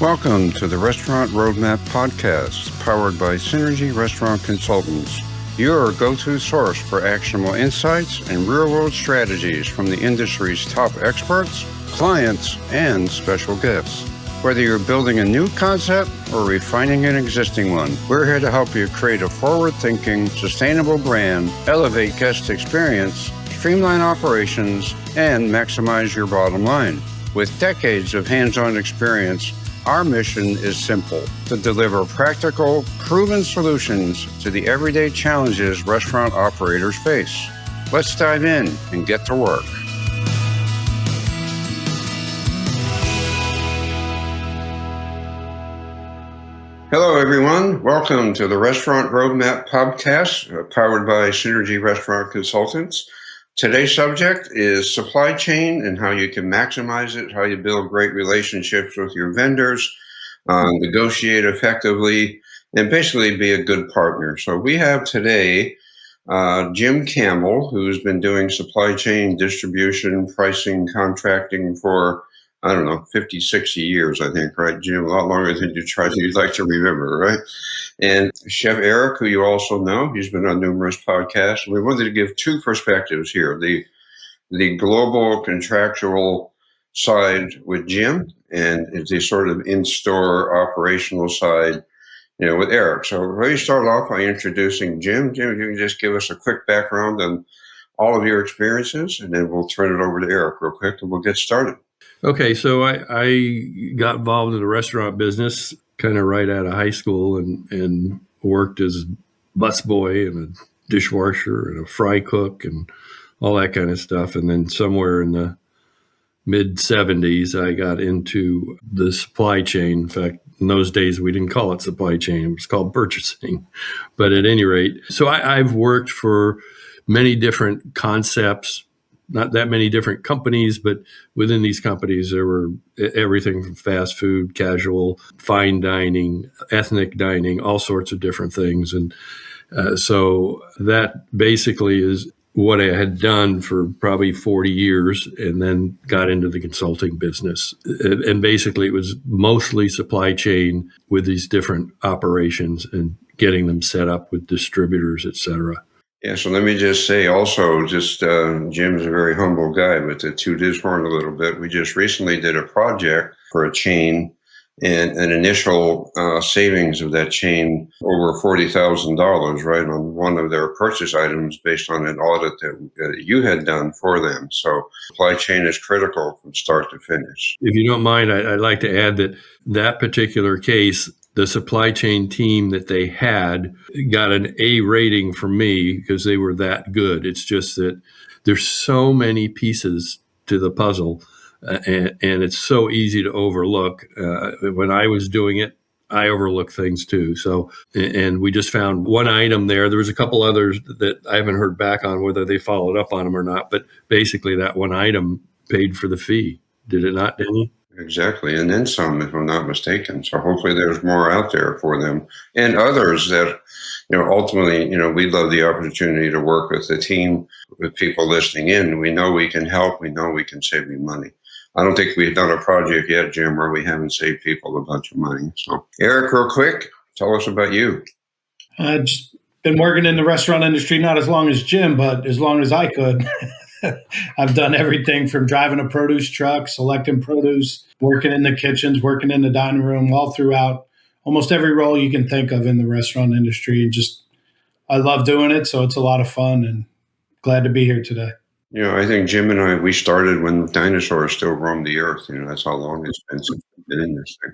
Welcome to the Restaurant Roadmap Podcast, powered by Synergy Restaurant Consultants, your go-to source for actionable insights and real-world strategies from the industry's top experts, clients, and special guests. Whether you're building a new concept or refining an existing one, we're here to help you create a forward-thinking, sustainable brand, elevate guest experience, streamline operations, and maximize your bottom line. With decades of hands-on experience, our mission is simple: to deliver practical, proven solutions to the everyday challenges restaurant operators face. Let's dive in and get to work. Hello, everyone. Welcome to the Restaurant Roadmap Podcast, powered by Synergy Restaurant Consultants. Today's subject is supply chain and how you can maximize it, how you build great relationships with your vendors, negotiate effectively, and basically be a good partner. So we have today Jim Campbell, who's been doing supply chain, distribution, pricing, contracting for, 50, 60 years, I think, right, Jim? A lot longer than you'd like to remember, right? And Chef Eric, who you also know, he's been on numerous podcasts. We wanted to give two perspectives here: the global contractual side with Jim, and the sort of in-store operational side, with Eric. So let me start off by introducing Jim. Jim, if you can just give us a quick background on all of your experiences, and then we'll turn it over to Eric real quick, and we'll get started. Okay, so I got involved in the restaurant business kind of right out of high school and worked as a busboy and a dishwasher and a fry cook and all that kind of stuff. And then somewhere in the mid-'70s, I got into the supply chain. In fact, in those days, we didn't call it supply chain. It was called purchasing. But at any rate, so I've worked for many different concepts, not that many different companies, but within these companies, there were everything from fast food, casual, fine dining, ethnic dining, all sorts of different things. And so that basically is what I had done for probably 40 years, and then got into the consulting business. And basically, it was mostly supply chain with these different operations and getting them set up with distributors, et cetera. Yeah, so let me just say also, Jim's a very humble guy, but to toot his horn a little bit, we just recently did a project for a chain, and an initial savings of that chain over $40,000, right, on one of their purchase items based on an audit that you had done for them. So supply chain is critical from start to finish. If you don't mind, I'd like to add that particular case, the supply chain team that they had got an A rating from me because they were that good. It's just that there's so many pieces to the puzzle, and it's so easy to overlook. When I was doing it, I overlooked things too. So, and we just found one item there. There was a couple others that I haven't heard back on whether they followed up on them or not, but basically that one item paid for the fee. Did it not, Danny? Exactly. And then some, if I'm not mistaken. So hopefully there's more out there for them and others that, ultimately, we'd love the opportunity to work with the team, with people listening in. We know we can help. We know we can save you money. I don't think we've done a project yet, Jim, where we haven't saved people a bunch of money. So Eric, real quick, tell us about you. I've just been working in the restaurant industry, not as long as Jim, but as long as I could. I've done everything from driving a produce truck, selecting produce, working in the kitchens, working in the dining room, all throughout almost every role you can think of in the restaurant industry. And I love doing it. So it's a lot of fun, and glad to be here today. I think Jim and I, we started when dinosaurs still roamed the earth. That's how long it's been since we've been in this thing.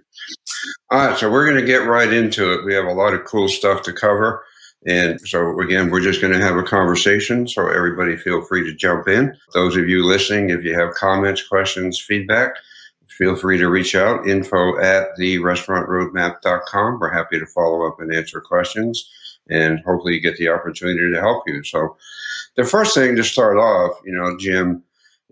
All right, so we're going to get right into it. We have a lot of cool stuff to cover. And so, again, we're just going to have a conversation, so everybody feel free to jump in. Those of you listening, if you have comments, questions, feedback, feel free to reach out, info@therestaurantroadmap.com. We're happy to follow up and answer questions, and hopefully you get the opportunity to help you. So the first thing to start off, Jim,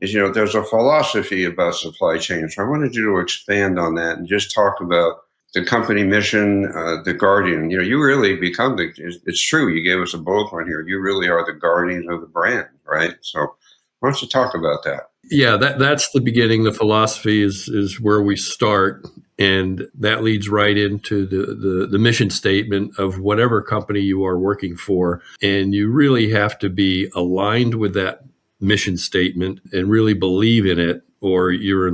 is, there's a philosophy about supply chain. So I wanted you to expand on that and just talk about the company mission, the guardian. You really become it's true, you gave us a bullet point here. You really are the guardian of the brand, right? So why don't you talk about that? Yeah, that's the beginning. The philosophy is where we start. And that leads right into the mission statement of whatever company you are working for. And you really have to be aligned with that mission statement and really believe in it, or you're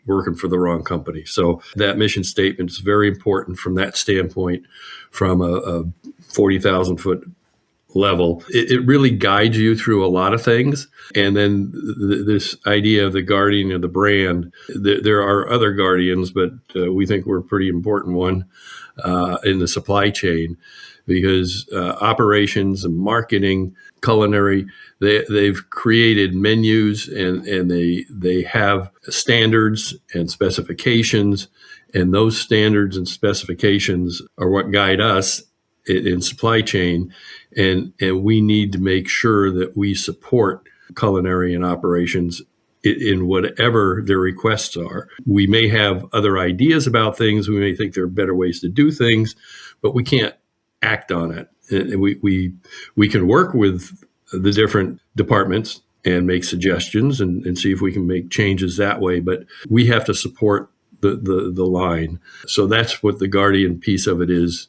working for the wrong company. So that mission statement is very important from that standpoint, from a 40,000 foot level. It really guides you through a lot of things. And then this idea of the guardian of the brand, there are other guardians, but we think we're a pretty important one in the supply chain, because operations and marketing, culinary, they've created menus, and they have standards and specifications. And those standards and specifications are what guide us in supply chain. And we need to make sure that we support culinary and operations in whatever their requests are. We may have other ideas about things. We may think there are better ways to do things, but we can't act on it. And we can work with the different departments and make suggestions and see if we can make changes that way. But we have to support the line. So that's what the guardian piece of it is,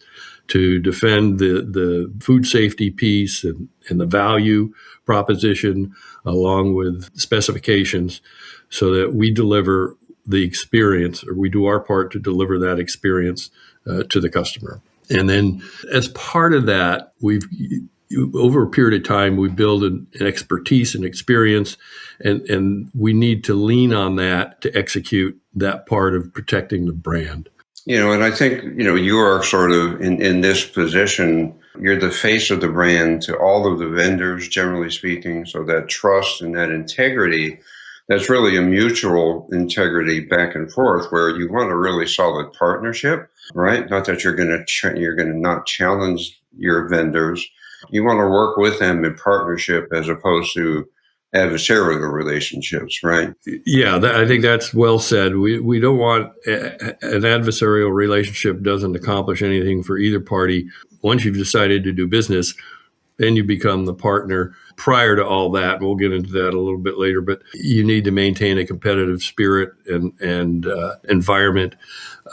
to defend the food safety piece and the value proposition along with specifications, so that we deliver the experience, or we do our part to deliver that experience to the customer. And then as part of that, over a period of time, we build an expertise and experience, and we need to lean on that to execute that part of protecting the brand. And I think, you are sort of in this position, you're the face of the brand to all of the vendors, generally speaking. So that trust and that integrity, that's really a mutual integrity back and forth, where you want a really solid partnership, right? Not that you're going to not challenge your vendors. You want to work with them in partnership as opposed to adversarial relationships, right? Yeah, I think that's well said. We don't want an adversarial relationship. Doesn't accomplish anything for either party. Once you've decided to do business, then you become the partner. Prior to all that, we'll get into that a little bit later, but you need to maintain a competitive spirit and environment,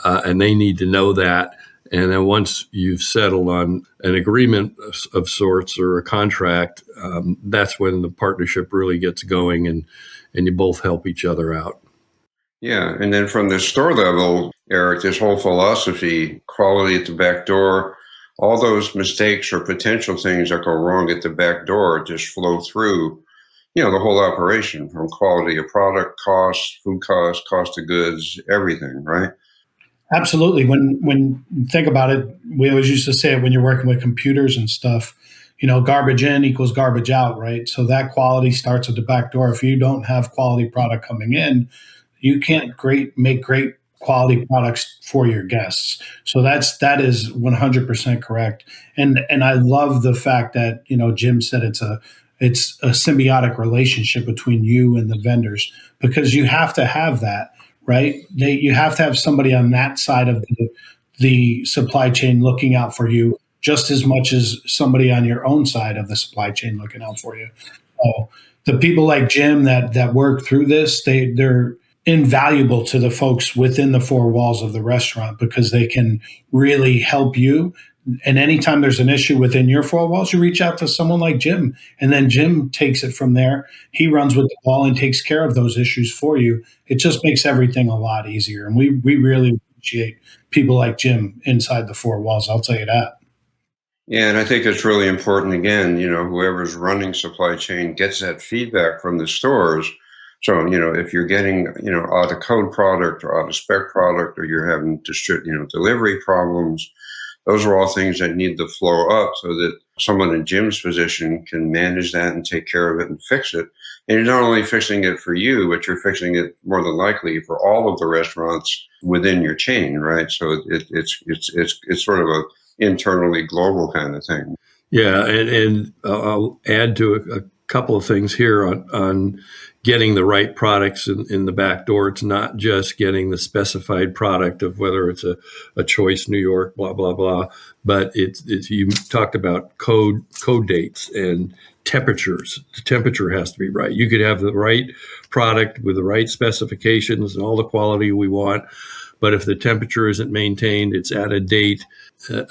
and they need to know that. And then once you've settled on an agreement of sorts or a contract, that's when the partnership really gets going, and you both help each other out. Yeah. And then from the store level, Eric, this whole philosophy, quality at the back door, all those mistakes or potential things that go wrong at the back door just flow through, the whole operation, from quality of product, cost, food cost, cost of goods, everything, right? Absolutely. When you think about it, we always used to say it when you're working with computers and stuff, garbage in equals garbage out, right? So that quality starts at the back door. If you don't have quality product coming in, you can't make great quality products for your guests. So that is 100% correct. And I love the fact that, Jim said it's a symbiotic relationship between you and the vendors, because you have to have that. Right? You have to have somebody on that side of the supply chain looking out for you just as much as somebody on your own side of the supply chain looking out for you. So the people like Jim that work through this, they're invaluable to the folks within the four walls of the restaurant, because they can really help you. And anytime there's an issue within your four walls, you reach out to someone like Jim, and then Jim takes it from there. He runs with the ball and takes care of those issues for you. It just makes everything a lot easier. And we really appreciate people like Jim inside the four walls. I'll tell you that. Yeah, and I think it's really important, again, whoever's running supply chain gets that feedback from the stores. So, if you're getting, out of code product or out of spec product, or you're having delivery problems, those are all things that need to flow up so that someone in Jim's position can manage that and take care of it and fix it. And you're not only fixing it for you, but you're fixing it more than likely for all of the restaurants within your chain, right? So it's sort of a internally global kind of thing. Yeah, and I'll add to a couple of things here on getting the right products in the back door. It's not just getting the specified product of whether it's a Choice New York, blah, blah, blah, but it's you talked about code dates and temperatures. The temperature has to be right. You could have the right product with the right specifications and all the quality we want, But if the temperature isn't maintained, it's at a date.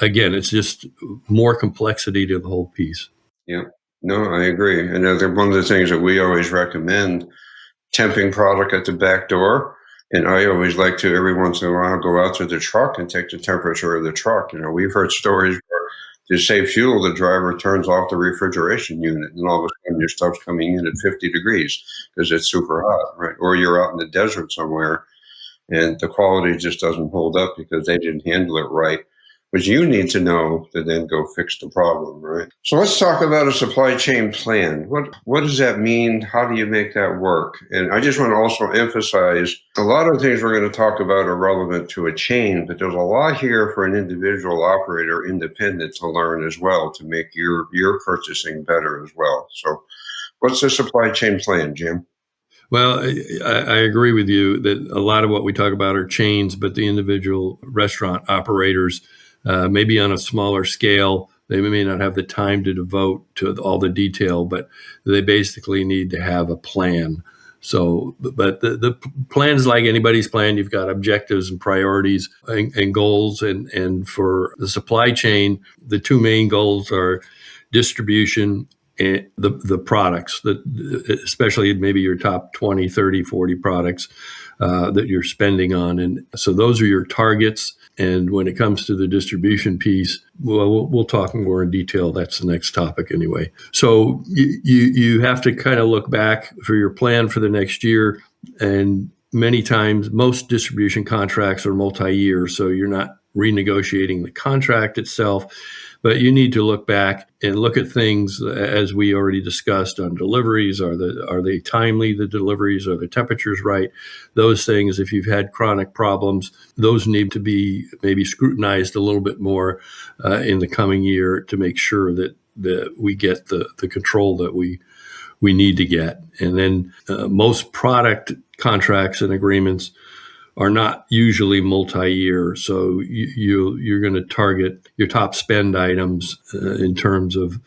Again, it's just more complexity to the whole piece. Yeah. No, I agree. And one of the things that we always recommend, temping product at the back door. And I always like to, every once in a while, go out to the truck and take the temperature of the truck. We've heard stories where to save fuel, the driver turns off the refrigeration unit, and all of a sudden your stuff's coming in at 50 degrees because it's super hot, right? Or you're out in the desert somewhere and the quality just doesn't hold up because they didn't handle it right. But you need to know to then go fix the problem, right? So let's talk about a supply chain plan. What does that mean? How do you make that work? And I just want to also emphasize a lot of things we're going to talk about are relevant to a chain, but there's a lot here for an individual operator independent to learn as well to make your purchasing better as well. So what's the supply chain plan, Jim? Well, I agree with you that a lot of what we talk about are chains, but the individual restaurant operators, maybe on a smaller scale, they may not have the time to devote to all the detail, but they basically need to have a plan. So, but the plan is like anybody's plan. You've got objectives and priorities and goals. And for the supply chain, the two main goals are distribution and the products, especially maybe your top 20, 30, 40 products that you're spending on. And so those are your targets. And when it comes to the distribution piece, well, we'll talk more in detail. That's the next topic anyway. So you have to kind of look back for your plan for the next year. And many times, most distribution contracts are multi-year. So you're not renegotiating the contract itself. But you need to look back and look at things as we already discussed on deliveries. Are they timely, the deliveries? Are the temperatures right? Those things, if you've had chronic problems, those need to be maybe scrutinized a little bit more in the coming year to make sure that we get the control that we need to get. And then most product contracts and agreements are not usually multi-year. So you're going to target your top spend items in terms of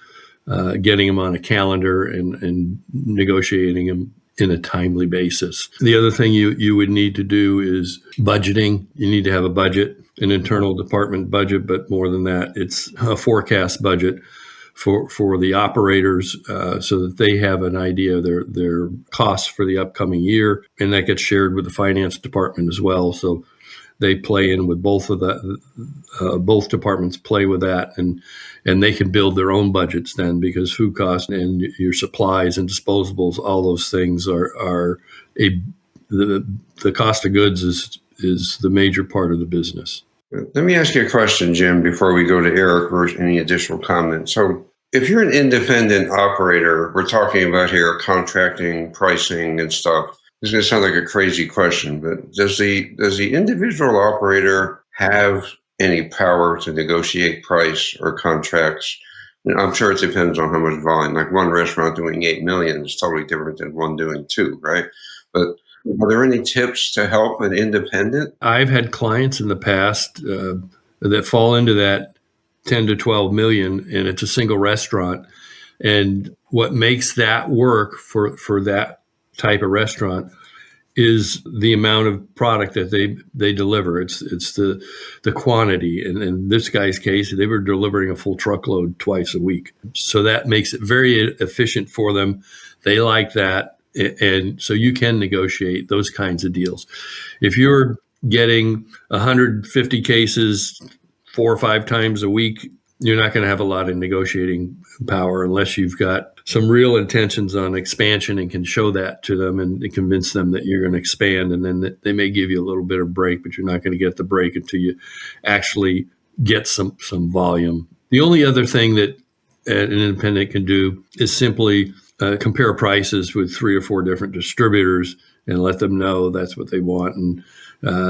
getting them on a calendar and negotiating them in a timely basis. The other thing you would need to do is budgeting. You need to have a budget, an internal department budget, but more than that, it's a forecast budget for the operators so that they have an idea of their costs for the upcoming year. And that gets shared with the finance department as well. So they play in with both departments play with that and they can build their own budgets then because food costs and your supplies and disposables, all those things are the cost of goods is the major part of the business. Let me ask you a question, Jim, before we go to Eric or any additional comments. So if you're an independent operator, we're talking about here contracting, pricing, and stuff. This is going to sound like a crazy question, but does the individual operator have any power to negotiate price or contracts? And I'm sure it depends on how much volume. Like one restaurant doing 8 million is totally different than one doing 2, right? But are there any tips to help an independent? I've had clients in the past that fall into that 10 to 12 million, and it's a single restaurant. And what makes that work for that type of restaurant is the amount of product that they deliver. It's the quantity. And in this guy's case, they were delivering a full truckload twice a week. So that makes it very efficient for them. They like that. And so you can negotiate those kinds of deals. If you're getting 150 cases 4 or 5 times a week, you're not going to have a lot of negotiating power unless you've got some real intentions on expansion and can show that to them and convince them that you're going to expand. And then they may give you a little bit of break, but you're not going to get the break until you actually get some volume. The only other thing that an independent can do is simply compare prices with 3 or 4 different distributors and let them know that's what they want. And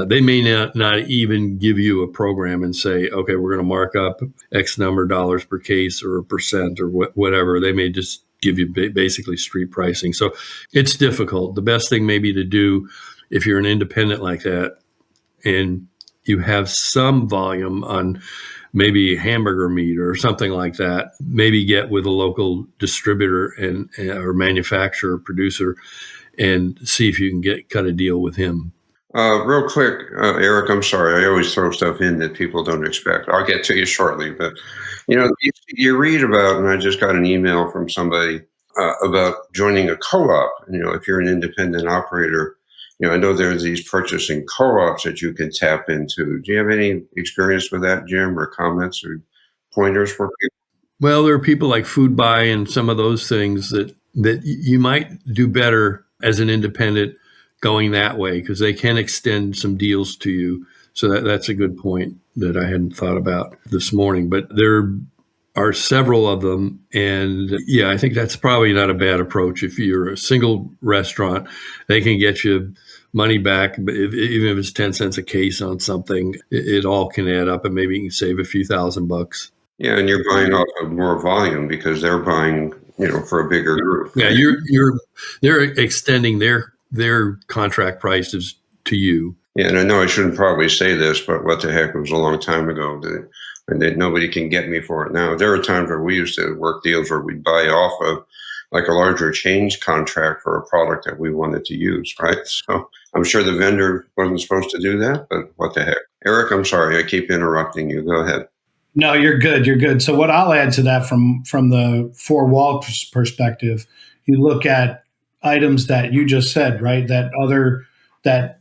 they may not even give you a program and say, okay, we're going to mark up X number of dollars per case or a percent or whatever. They may just give you basically street pricing. So it's difficult. The best thing maybe to do if you're an independent like that and you have some volume on maybe hamburger meat or something like that, maybe get with a local distributor or manufacturer, producer, and see if you can cut a deal with him. Real quick, Eric, I'm sorry. I always throw stuff in that people don't expect. I'll get to you shortly. But, you read about, and I just got an email from somebody about joining a co-op. If you're an independent operator, I know there's these purchasing co-ops that you can tap into. Do you have any experience with that, Jim, or comments or pointers for people? Well, there are people like Food Buy and some of those things that you might do better as an independent going that way because they can extend some deals to you. So that's a good point that I hadn't thought about this morning. But there are several of them. And yeah, I think that's probably not a bad approach. If you're a single restaurant, they can get you money back, but even if it's 10 cents a case on something, it all can add up and maybe you can save a few $1,000. Yeah, and you're buying off of more volume because they're buying, for a bigger group. Yeah, they're extending their contract prices to you. Yeah, and I know I shouldn't probably say this, but what the heck, it was a long time ago, and that nobody can get me for it now. There are times where we used to work deals where we'd buy off of like a larger change contract for a product that we wanted to use, right? So I'm sure the vendor wasn't supposed to do that, but what the heck. Eric, I'm sorry, I keep interrupting you. Go ahead. No, you're good. You're good. So what I'll add to that from the four wall perspective, you look at items that you just said, right? That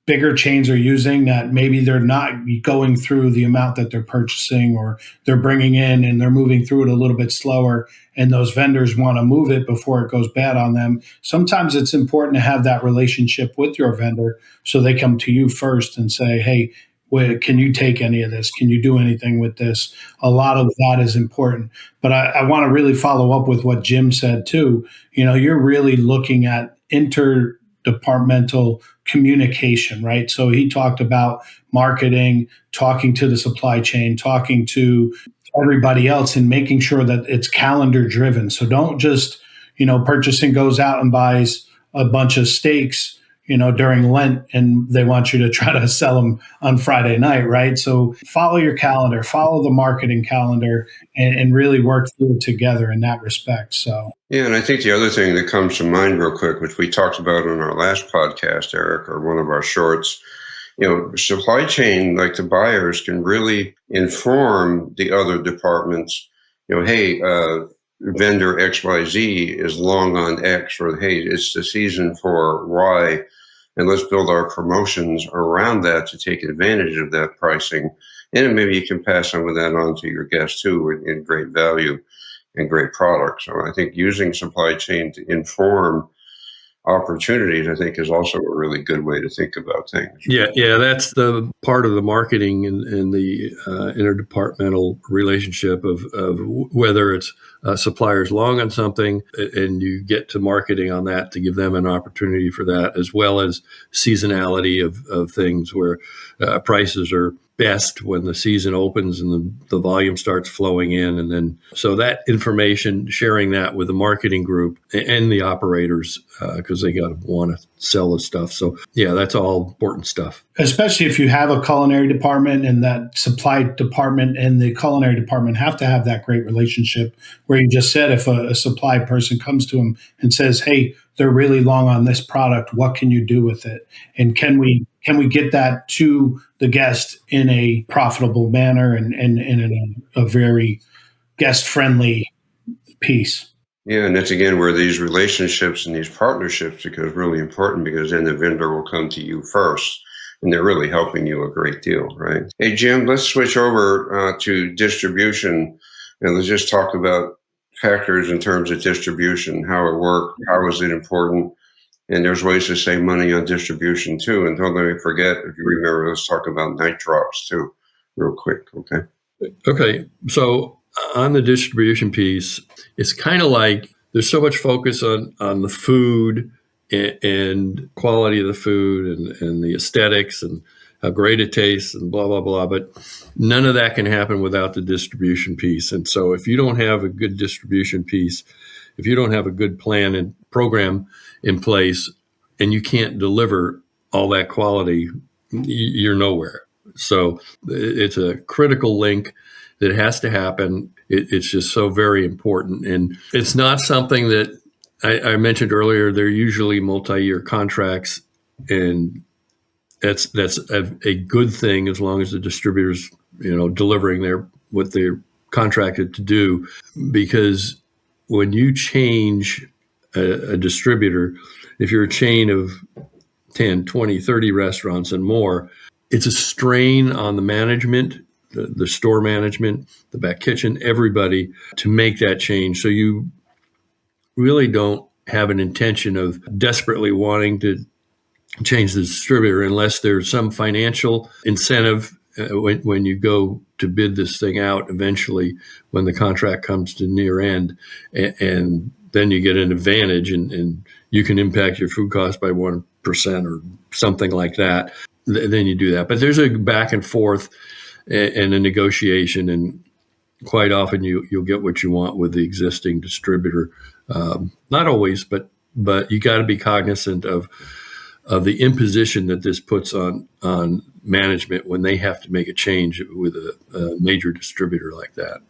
bigger chains are using that maybe they're not going through the amount that they're purchasing or they're bringing in and they're moving through it a little bit slower and those vendors want to move it before it goes bad on them. Sometimes it's important to have that relationship with your vendor so they come to you first and say, hey, can you take any of this? Can you do anything with this? A lot of that is important. But I want to really follow up with what Jim said too. You're really looking at interdepartmental communication, right? So he talked about marketing, talking to the supply chain, talking to everybody else and making sure that it's calendar driven. So don't just, purchasing goes out and buys a bunch of steaks during Lent and they want you to try to sell them on Friday night, right? So follow your calendar, follow the marketing calendar and really work through it together in that respect. So, yeah. And I think the other thing that comes to mind real quick, which we talked about on our last podcast, Eric, or one of our shorts, supply chain, like the buyers can really inform the other departments, hey, vendor XYZ is long on X, or hey, it's the season for Y, and let's build our promotions around that to take advantage of that pricing. And maybe you can pass some of that on to your guests too in great value and great products. So I think using supply chain to inform opportunities, I think, is also a really good way to think about things. Yeah, that's the part of the marketing and the interdepartmental relationship of whether it's suppliers long on something and you get to marketing on that to give them an opportunity for that, as well as seasonality of things where prices are best when the season opens and the volume starts flowing in. And then, so that information, sharing that with the marketing group and the operators, because they got to want to sell the stuff. So yeah, that's all important stuff. Especially if you have a culinary department and that supply department and the culinary department have to have that great relationship where you just said, if a supply person comes to them and says, hey, they're really long on this product, what can you do with it? And can we get that to the guest in a profitable manner and in a very guest-friendly piece? Yeah, and that's again where these relationships and these partnerships become really important because then the vendor will come to you first and they're really helping you a great deal, right? Hey, Jim, let's switch over to distribution and let's just talk about factors in terms of distribution, how it worked, how is it important, and there's ways to save money on distribution too. And don't let me forget, if you remember, let's talk about night drops too, real quick, okay? Okay, so on the distribution piece, it's kind of like there's so much focus on the food and quality of the food and the aesthetics and how great it tastes and blah, blah, blah. But none of that can happen without the distribution piece. And so if you don't have a good distribution piece, if you don't have a good plan and program in place and you can't deliver all that quality, you're nowhere. So it's a critical link that has to happen. It's just so very important. And it's not something that I mentioned earlier. They're usually multi-year contracts and that's a good thing as long as the distributor's delivering what they're contracted to do. Because when you change a distributor, if you're a chain of 10, 20, 30 restaurants and more, it's a strain on the management, the store management, the back kitchen, everybody to make that change. So you really don't have an intention of desperately wanting to change the distributor unless there's some financial incentive when you go to bid this thing out eventually, when the contract comes to near end, and then you get an advantage and you can impact your food cost by 1% or something like that. Then you do that. But there's a back and forth and a negotiation, and quite often you'll get what you want with the existing distributor. Not always, but you got to be cognizant of the imposition that this puts on management when they have to make a change with a major distributor like that.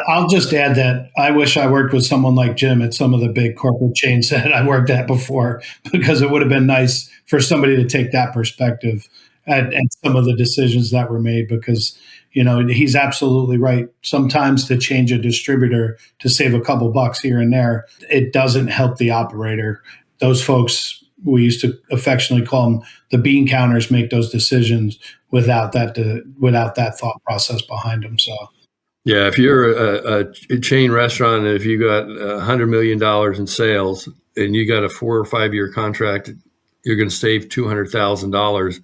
I'll just add that I wish I worked with someone like Jim at some of the big corporate chains that I worked at before, because it would have been nice for somebody to take that perspective at some of the decisions that were made, because he's absolutely right. Sometimes to change a distributor to save a couple bucks here and there, it doesn't help the operator. Those folks, we used to affectionately call them the bean counters, make those decisions without that thought process behind them. So, yeah, if you're a chain restaurant and if you got $100 million in sales and you got a 4 or 5 year contract, you're going to save $200,000.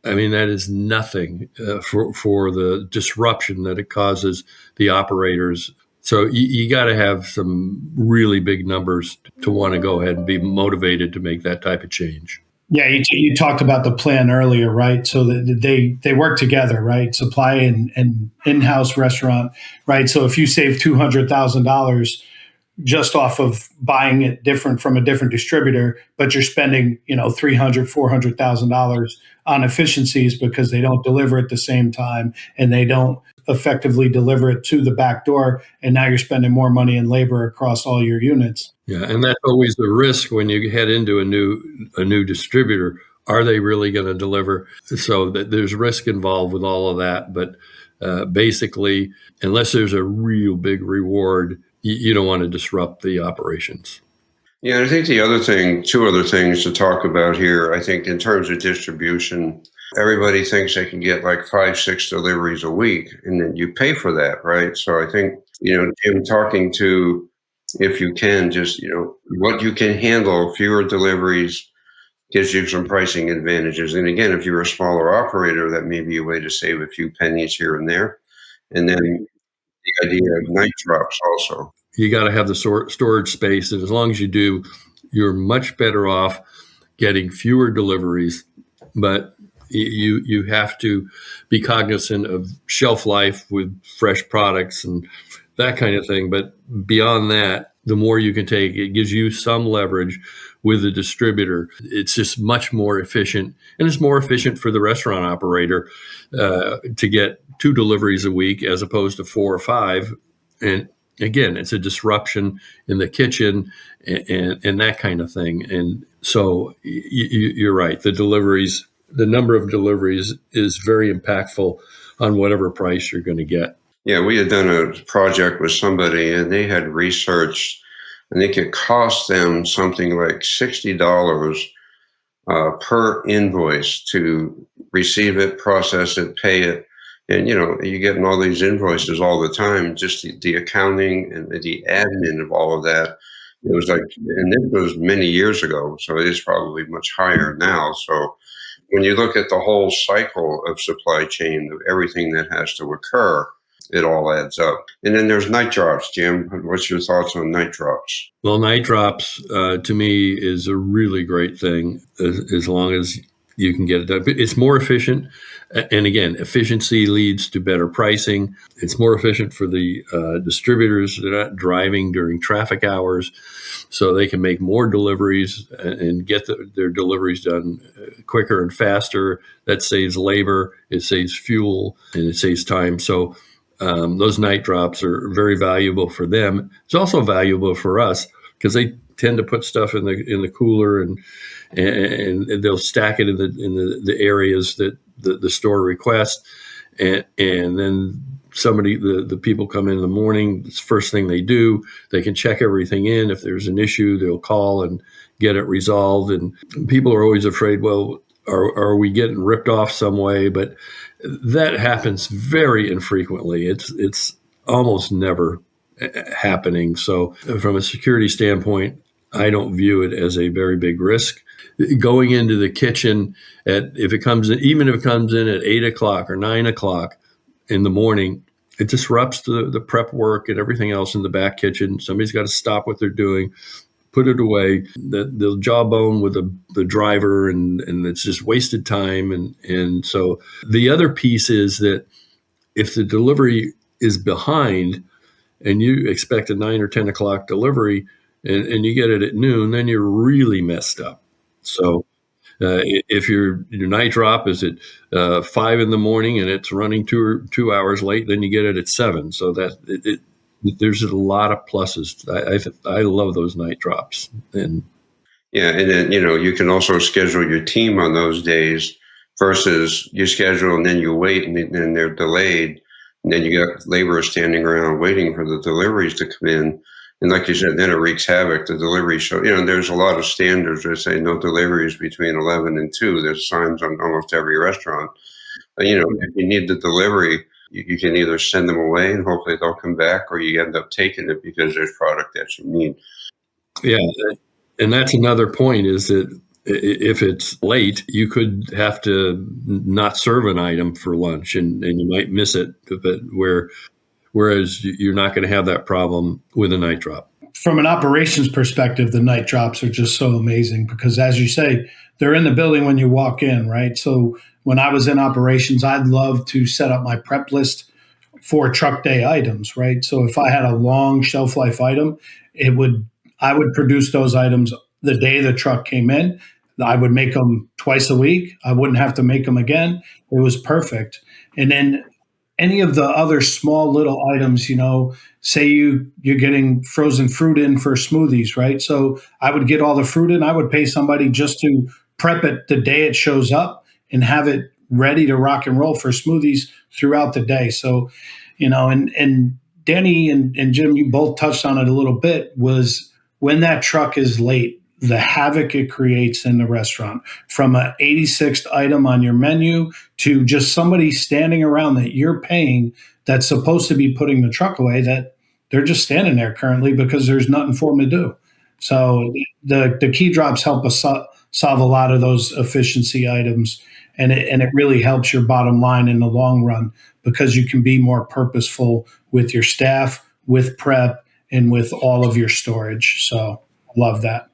I mean, that is nothing for the disruption that it causes the operators. So you got to have some really big numbers to want to go ahead and be motivated to make that type of change. Yeah, you talked about the plan earlier, right? So that they work together, right? Supply and in-house restaurant, right? So if you save $200,000 just off of buying it different from a different distributor, but you're spending $300,000, $400,000 on efficiencies because they don't deliver at the same time and they don't effectively deliver it to the back door, and now you're spending more money in labor across all your units. Yeah, and that's always the risk when you head into a new distributor. Are they really going to deliver? So that there's risk involved with all of that. But basically, unless there's a real big reward, you don't want to disrupt the operations. Yeah, and I think two other things to talk about here. I think in terms of distribution, everybody thinks they can get like 5, 6 deliveries a week, and then you pay for that, right? So I think, Jim, talking to, if you can, just, what you can handle, fewer deliveries gives you some pricing advantages. And again, if you're a smaller operator, that may be a way to save a few pennies here and there. And then the idea of night drops also. You got to have the storage space, and as long as you do, you're much better off getting fewer deliveries. But you have to be cognizant of shelf life with fresh products and that kind of thing. But beyond that, the more you can take, it gives you some leverage with the distributor. It's just much more efficient, and it's more efficient for the restaurant operator to get 2 deliveries a week as opposed to 4 or 5. And again, it's a disruption in the kitchen and that kind of thing. And so you're right. The number of deliveries is very impactful on whatever price you're going to get. Yeah, we had done a project with somebody, and they had researched, I think it cost them something like $60 per invoice to receive it, process it, pay it. And, you're getting all these invoices all the time, just the accounting and the admin of all of that. It was like, and this was many years ago, so it is probably much higher now. So when you look at the whole cycle of supply chain, of everything that has to occur, it all adds up. And then there's night drops, Jim. What's your thoughts on night drops? Well, night drops to me is a really great thing as long as you can get it done. It's more efficient. And again, efficiency leads to better pricing. It's more efficient for the distributors. They're not driving during traffic hours, so they can make more deliveries and get their deliveries done quicker and faster. That saves labor, it saves fuel, and it saves time. So those night drops are very valuable for them. It's also valuable for us because tend to put stuff in the cooler, and they'll stack it in the areas that the store requests, and then the people come in the morning. It's the first thing they do. They can check everything in. If there's an issue, they'll call and get it resolved. And people are always afraid, well, are we getting ripped off some way? But that happens very infrequently. It's almost never happening. So from a security standpoint, I don't view it as a very big risk. Going into the kitchen even if it comes in at 8 o'clock or 9 o'clock in the morning, it disrupts the prep work and everything else in the back kitchen. Somebody's got to stop what they're doing, put it away. They'll jawbone with the driver, and it's just wasted time. And so the other piece is that if the delivery is behind and you expect a 9 or 10 o'clock delivery and you get it at noon, then you're really messed up. So if your night drop is at 5 in the morning and it's running 2 hours late, then you get it at 7. So that there's a lot of pluses. I love those night drops. And then you can also schedule your team on those days versus you schedule and then you wait and then they're delayed, and then you got laborers standing around waiting for the deliveries to come in. And like you said, then it wreaks havoc. The delivery show, there's a lot of standards that say no deliveries between 11 and 2. There's signs on almost every restaurant. If you need the delivery, you can either send them away and hopefully they'll come back, or you end up taking it because there's product that you need. Yeah. And that's another point, is that if it's late, you could have to not serve an item for lunch and you might miss it, whereas you're not going to have that problem with a night drop. From an operations perspective, the night drops are just so amazing because, as you say, they're in the building when you walk in, right? So when I was in operations, I'd love to set up my prep list for truck day items, right? So if I had a long shelf life item, I would produce those items the day the truck came in. I would make them twice a week. I wouldn't have to make them again. It was perfect. And then any of the other small little items, say you're getting frozen fruit in for smoothies, right? So I would get all the fruit in. I would pay somebody just to prep it the day it shows up and have it ready to rock and roll for smoothies throughout the day. So, and Danny and Jim, you both touched on it a little bit, was when that truck is late, the havoc it creates in the restaurant, from an 86th item on your menu to just somebody standing around that you're paying that's supposed to be putting the truck away, that they're just standing there currently because there's nothing for them to do. So the key drops help us solve a lot of those efficiency items, and it really helps your bottom line in the long run because you can be more purposeful with your staff, with prep, and with all of your storage. So love that.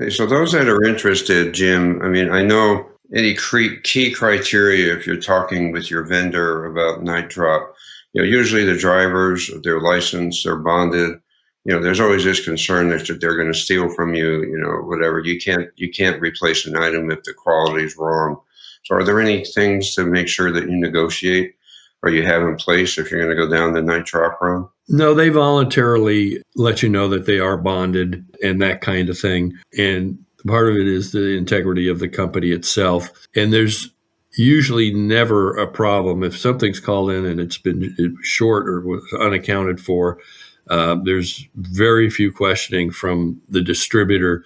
Okay, so those that are interested, Jim, I know any key criteria if you're talking with your vendor about night drop. Usually the drivers, they're licensed, they're bonded. There's always this concern that they're going to steal from you. Whatever. You can't replace an item if the quality is wrong. So are there any things to make sure that you negotiate or you have in place if you're going to go down the night drop road? No, they voluntarily let you know that they are bonded and that kind of thing. And part of it is the integrity of the company itself. And there's usually never a problem. If something's called in and it's been short or was unaccounted for, there's very few questioning from the distributor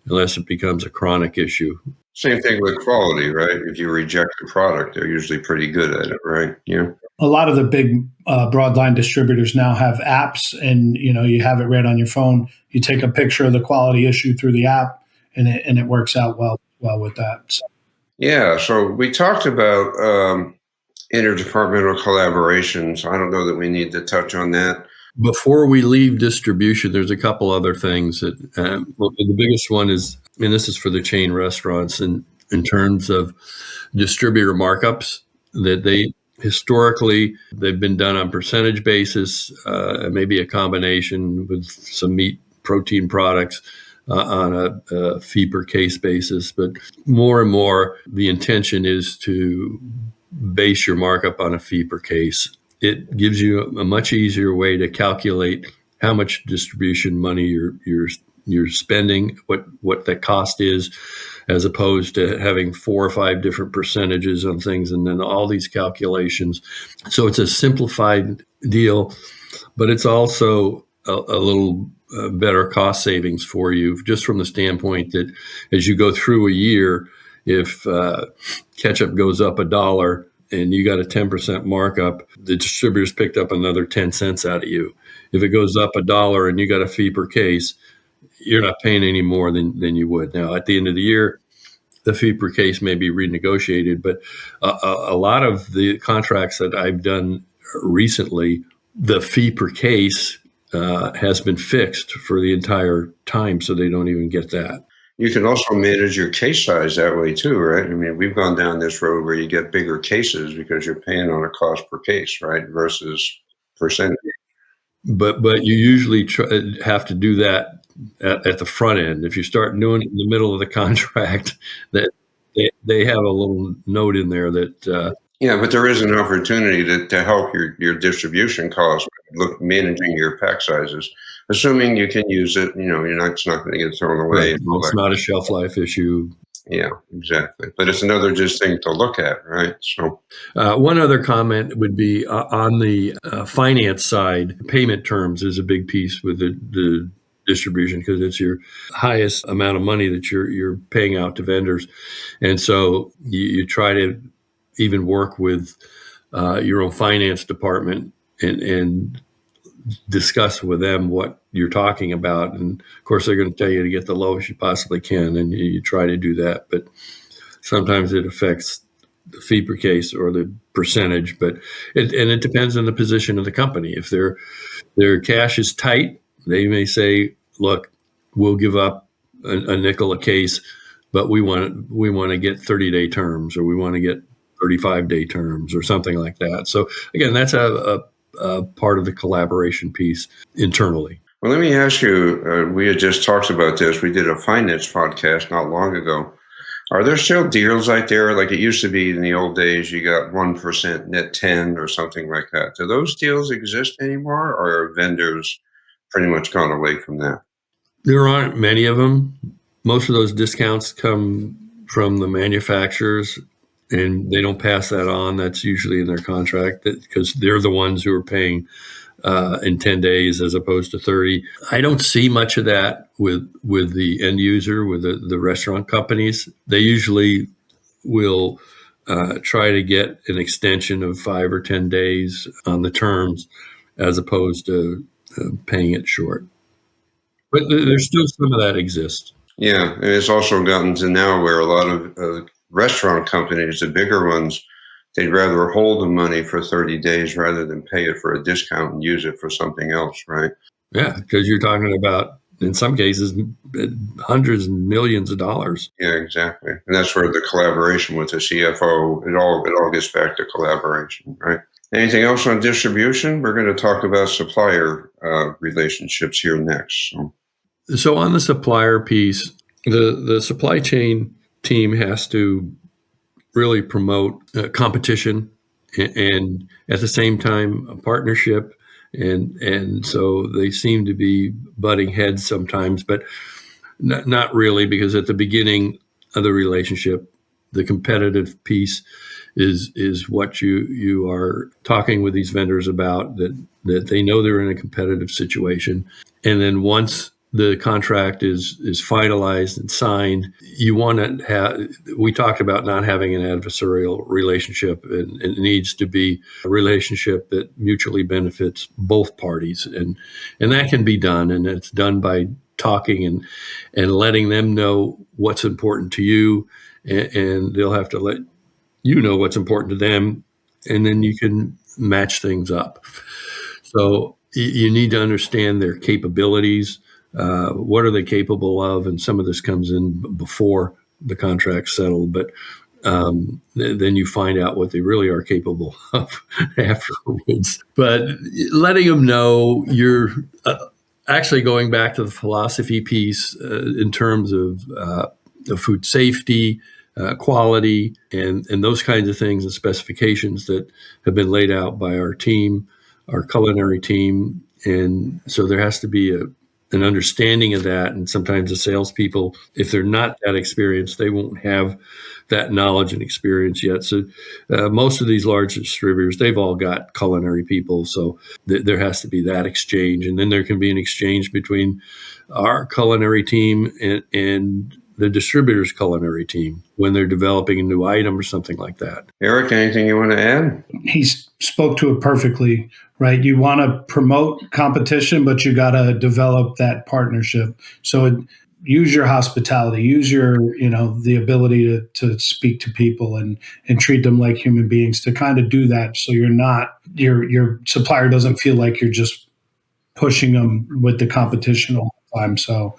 unless it becomes a chronic issue. Same thing with quality, right? If you reject the product, they're usually pretty good at it, right? Yeah. A lot of the big broadline distributors now have apps, and you have it right on your phone. You take a picture of the quality issue through the app, and it works out well with that. So. Yeah. So we talked about interdepartmental collaborations. I don't know that we need to touch on that. Before we leave distribution, there's a couple other things that the biggest one is, and this is for the chain restaurants, in terms of distributor markups, that they historically they've been done on percentage basis, maybe a combination with some meat protein products on a fee per case basis. But more and more, the intention is to base your markup on a fee per case. It gives you a much easier way to calculate how much distribution money you're you're spending, what the cost is, as opposed to having 4 or 5 different percentages on things and then all these calculations. So it's a simplified deal, but it's also a little better cost savings for you, just from the standpoint that as you go through a year, if ketchup goes up $1 and you got a 10% markup, the distributor's picked up another 10 cents out of you. If it goes up $1 and you got a fee per case, you're not paying any more than you would. Now, at the end of the year, the fee per case may be renegotiated, but a lot of the contracts that I've done recently, the fee per case has been fixed for the entire time, so they don't even get that. You can also manage your case size that way too, right? I mean, we've gone down this road where you get bigger cases because you're paying on a cost per case, right? Versus percentage. But you usually have to do that at the front end. If you start doing it in the middle of the contract, that they have a little note in there that Yeah, but there is an opportunity to help your distribution costs, managing your pack sizes, assuming you can use it. It's not going to get thrown away. right, it's not a shelf life issue. Yeah, exactly. But it's another just thing to look at, right? So one other comment would be on the finance side, payment terms is a big piece with the distribution because it's your highest amount of money that you're paying out to vendors. And so you try to even work with your own finance department and discuss with them what you're talking about. And of course, they're going to tell you to get the lowest you possibly can, and you try to do that. But sometimes it affects the fee per case or the percentage. But it depends on the position of the company. If their cash is tight, they may say, "Look, we'll give up a nickel a case, but we want to get 30-day terms, or we want to get 35-day terms, or something like that." So again, that's a part of the collaboration piece internally. Well, let me ask you, we had just talked about this. We did a finance podcast not long ago. Are there still deals out there like it used to be in the old days? You got 1% net 10 or something like that. Do those deals exist anymore, or are vendors pretty much gone away from that? There aren't many of them. Most of those discounts come from the manufacturers, and they don't pass that on. That's usually in their contract because they're the ones who are paying in 10 days as opposed to 30. I don't see much of that with the end user, with the restaurant companies. They usually will try to get an extension of 5 or 10 days on the terms as opposed to paying it short. But there's still some of that exists. Yeah, and it's also gotten to now where a lot of restaurant companies, the bigger ones, they'd rather hold the money for 30 days rather than pay it for a discount and use it for something else, right? Yeah, because you're talking about, in some cases, hundreds and millions of dollars. Yeah, exactly. And that's where the collaboration with the CFO, it all gets back to collaboration, right? Anything else on distribution? We're going to talk about supplier relationships here next. So on the supplier piece, the supply chain team has to really promote competition and at the same time a partnership, and so they seem to be butting heads sometimes, but not really, because at the beginning of the relationship, the competitive piece is what you are talking with these vendors about, that they know they're in a competitive situation, and then once the contract is finalized and signed, you want to have, we talked about not having an adversarial relationship, and it needs to be a relationship that mutually benefits both parties. And that can be done, and it's done by talking and letting them know what's important to you, and they'll have to let you know what's important to them, and then you can match things up. So you need to understand their capabilities. What are they capable of? And some of this comes in before the contract's settled, but then you find out what they really are capable of afterwards. But letting them know you're actually going back to the philosophy piece in terms of food safety, quality, and those kinds of things, and specifications that have been laid out by our team, our culinary team. And so there has to be an understanding of that. And sometimes the salespeople, if they're not that experienced, they won't have that knowledge and experience yet. So most of these large distributors, they've all got culinary people. So there has to be that exchange. And then there can be an exchange between our culinary team and the distributor's culinary team when they're developing a new item or something like that. Eric, anything you want to add? He spoke to it perfectly, right? You want to promote competition, but you got to develop that partnership. So use your hospitality, use your, the ability to speak to people and treat them like human beings, to kind of do that. So you're not, your supplier doesn't feel like you're just pushing them with the competition all the time. So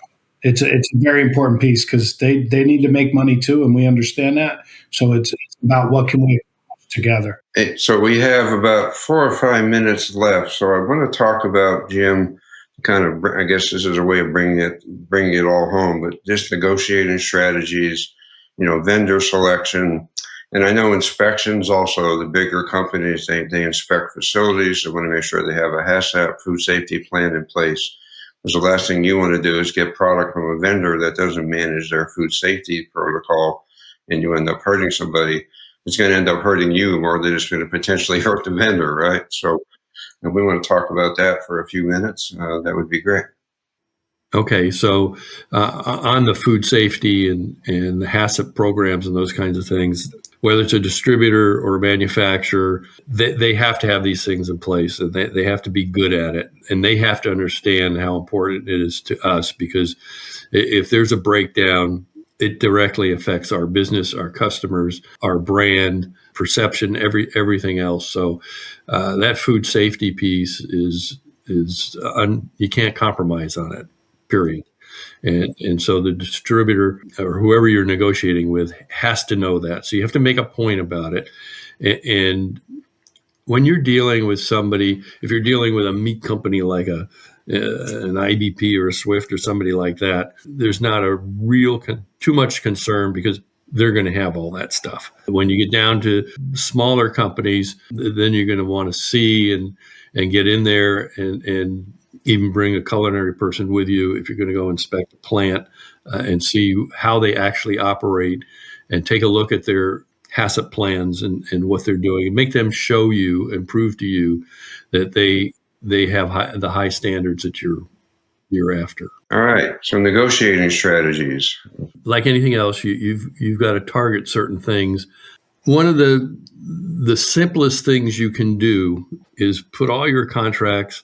it's a very important piece, because they need to make money too, and we understand that. So it's about what can we accomplish together. So we have about 4 or 5 minutes left. So I want to talk about, Jim, kind of, I guess this is a way of bringing it all home, but just negotiating strategies, vendor selection. And I know inspections also, the bigger companies, they inspect facilities. They want to make sure they have a HACCP, food safety plan in place. Because the last thing you want to do is get product from a vendor that doesn't manage their food safety protocol, and you end up hurting somebody. It's going to end up hurting you more than it's going to potentially hurt the vendor, right? So if we want to talk about that for a few minutes, that would be great. Okay, so on the food safety and the HACCP programs and those kinds of things, whether it's a distributor or a manufacturer, they have to have these things in place, and they have to be good at it, and they have to understand how important it is to us, because if there's a breakdown, it directly affects our business, our customers, our brand, perception, everything else. So that food safety piece is you can't compromise on it, period. And so the distributor or whoever you're negotiating with has to know that. So you have to make a point about it. And when you're dealing with somebody, if you're dealing with a meat company like an IBP or a Swift or somebody like that, there's not a real too much concern, because they're going to have all that stuff. When you get down to smaller companies, then you're going to want to see and get in there and even bring a culinary person with you if you're going to go inspect a plant and see how they actually operate, and take a look at their HACCP plans and what they're doing, and make them show you and prove to you that they have the high standards that you're after. All right. So negotiating strategies. Like anything else, you've got to target certain things. One of the simplest things you can do is put all your contracts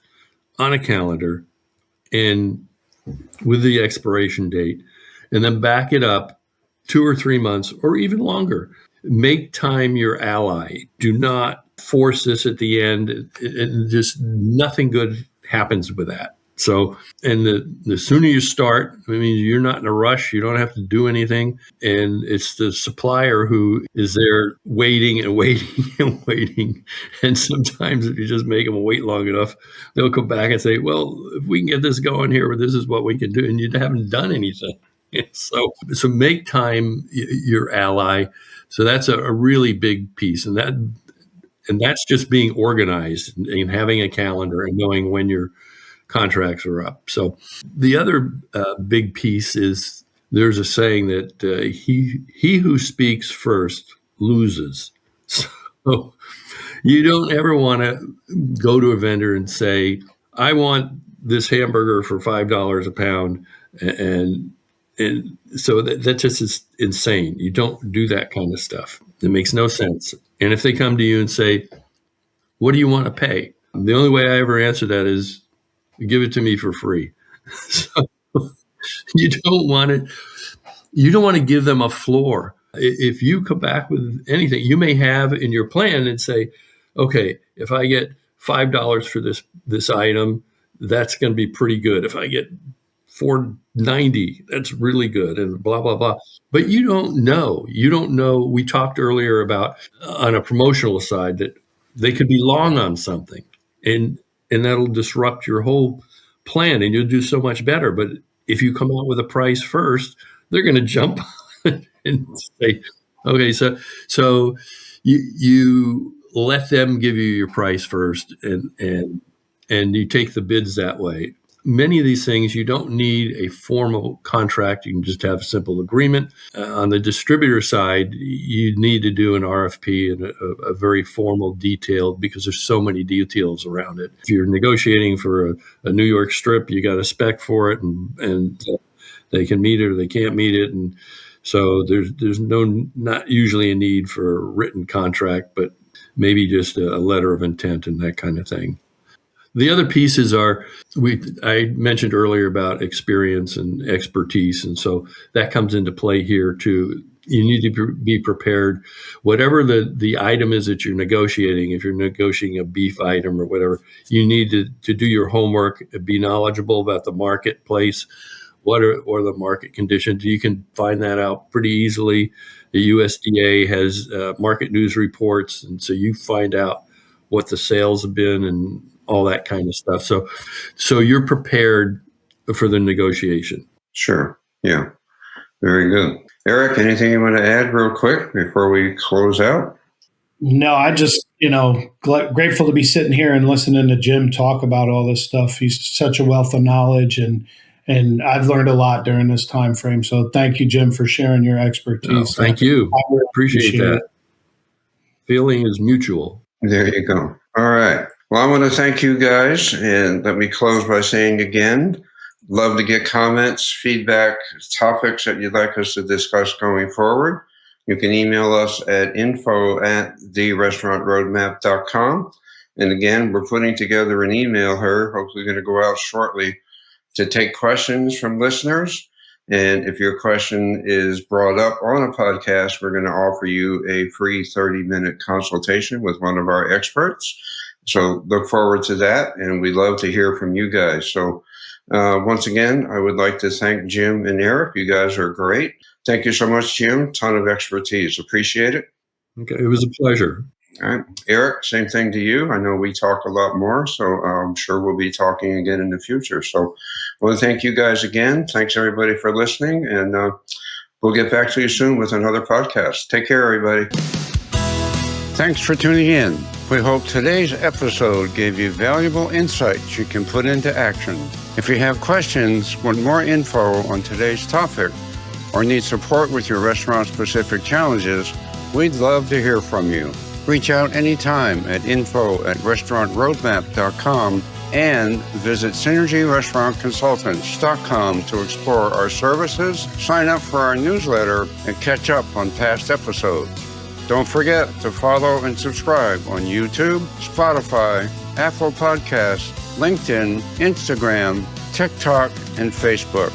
on a calendar and with the expiration date, and then back it up 2 or 3 months or even longer. Make time your ally. Do not force this at the end. And just nothing good happens with that. So, and the sooner you start, I mean, you're not in a rush. You don't have to do anything. And it's the supplier who is there waiting and waiting and waiting. And sometimes if you just make them wait long enough, they'll come back and say, well, if we can get this going here, this is what we can do. And you haven't done anything. So make time your ally. So that's a really big piece. And that's just being organized and having a calendar and knowing when your contracts are up. So the other big piece is, there's a saying that he who speaks first loses. So you don't ever want to go to a vendor and say, I want this hamburger for $5 a pound. And so that just is insane. You don't do that kind of stuff. It makes no sense. And if they come to you and say, what do you want to pay? The only way I ever answer that is, give it to me for free. So you don't want to give them a floor. If you come back with anything you may have in your plan and say, okay, if I get $5 for this item, that's going to be pretty good. If I get $4.90, that's really good, and blah, blah, blah. But you don't know. We talked earlier about on a promotional side that they could be long on something, and that'll disrupt your whole plan, and you'll do so much better. But if you come out with a price first, they're going to jump and say, okay, so you let them give you your price first, and you take the bids that way. many of these things, you don't need a formal contract. You can just have a simple agreement. On the distributor side, you need to do an RFP and a very formal, detailed, because there's so many details around it. If you're negotiating for a New York strip, you got a spec for it, and they can meet it or they can't meet it. And so there's not usually a need for a written contract, but maybe just a letter of intent and that kind of thing. The other pieces are, I mentioned earlier about experience and expertise, and so that comes into play here too. You need to be prepared. Whatever the item is that you're negotiating, if you're negotiating a beef item or whatever, you need to do your homework, be knowledgeable about the marketplace. What are the market conditions? You can find that out pretty easily. The USDA has market news reports, and so you find out what the sales have been and all that kind of stuff. So you're prepared for the negotiation. Sure. Yeah. Very good. Eric, anything you want to add real quick before we close out? No, I just, grateful to be sitting here and listening to Jim talk about all this stuff. He's such a wealth of knowledge, and I've learned a lot during this time frame. So thank you, Jim, for sharing your expertise. Thank you. Really appreciate that. Feeling is mutual. There you go. All right. Well, I want to thank you guys, and let me close by saying again, love to get comments, feedback, topics that you'd like us to discuss going forward. You can email us at info@therestaurantroadmap.com. And again, we're putting together an email here, hopefully going to go out shortly, to take questions from listeners. And if your question is brought up on a podcast, we're going to offer you a free 30-minute consultation with one of our experts. So look forward to that, and we'd love to hear from you guys. So once again, I would like to thank Jim and Eric. You guys are great. Thank you so much, Jim. Ton of expertise. Appreciate it. Okay, it was a pleasure. All right. Eric, same thing to you. I know we talk a lot more, so I'm sure we'll be talking again in the future. So I want to thank you guys again. Thanks, everybody, for listening, and we'll get back to you soon with another podcast. Take care, everybody. Thanks for tuning in. We hope today's episode gave you valuable insights you can put into action. If you have questions, want more info on today's topic, or need support with your restaurant-specific challenges, we'd love to hear from you. Reach out anytime at info@restaurantroadmap.com and visit synergyrestaurantconsultants.com to explore our services, sign up for our newsletter, and catch up on past episodes. Don't forget to follow and subscribe on YouTube, Spotify, Apple Podcasts, LinkedIn, Instagram, TikTok, and Facebook,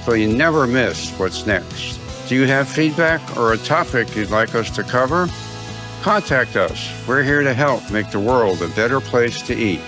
so you never miss what's next. Do you have feedback or a topic you'd like us to cover? Contact us. We're here to help make the world a better place to eat.